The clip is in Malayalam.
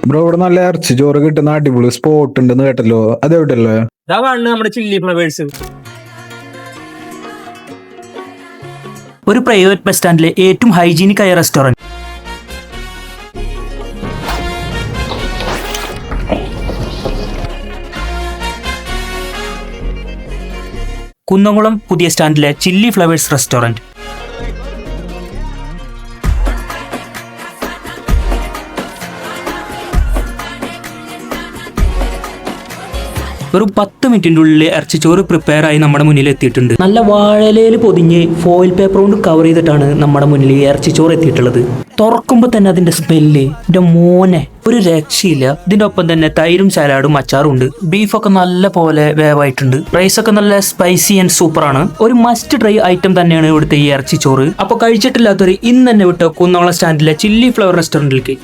ബ്രോ ഇവിടെ നല്ല ഇറച്ചി ചോറ് കിട്ടുന്ന അടിപൊളി സ്പോട്ട് ഉണ്ടെന്ന് കേട്ടല്ലോ, അതെവിടെയല്ലേ? നമ്മുടെ ചില്ലി ഫ്ലവേഴ്സ്. ഒരു പ്രൈവറ്റ് ബസ് സ്റ്റാൻഡിലെ ഏറ്റവും ഹൈജീനിക് ആയ റെസ്റ്റോറന്റ്. കുന്നംകുളം പുതിയ സ്റ്റാൻഡിലെ ചില്ലി ഫ്ലവേഴ്സ് റെസ്റ്റോറന്റ്. വെറും 10 മിനിറ്റിൻ്റെ ഉള്ളിൽ ഇറച്ചിച്ചോറ് പ്രിപ്പയർ ആയി നമ്മുടെ മുന്നിൽ എത്തിയിട്ടുണ്ട്. നല്ല വാഴയിലയിൽ പൊതിഞ്ഞ് ഫോയിൽ പേപ്പർ കൊണ്ട് കവർ ചെയ്തിട്ടാണ് നമ്മുടെ മുന്നിൽ ഇറച്ചിച്ചോറ് എത്തിയിട്ടുള്ളത്. തുറക്കുമ്പോൾ തന്നെ അതിന്റെ സ്മെല്ല് എൻ്റെ മോനെ ഒരു രക്ഷയില്ല. ഇതിന്റെ ഒപ്പം തന്നെ തൈരും സലാഡും അച്ചാറും ഉണ്ട്. ബീഫൊക്കെ നല്ല പോലെ വേവായിട്ടുണ്ട്. റൈസൊക്കെ നല്ല സ്പൈസി ആൻഡ് സൂപ്പറാണ്. ഒരു മസ്റ്റ് ട്രൈ ഐറ്റം തന്നെയാണ് ഇവിടുത്തെ ഈ ഇറച്ചിച്ചോറ്. അപ്പോൾ കഴിച്ചിട്ടില്ലാത്തവർ ഇന്ന് തന്നെ വിട്ടോ കുന്നംകുളം സ്റ്റാൻഡിലെ ചില്ലി ഫ്ലവർ റെസ്റ്റോറന്റിലേക്ക്.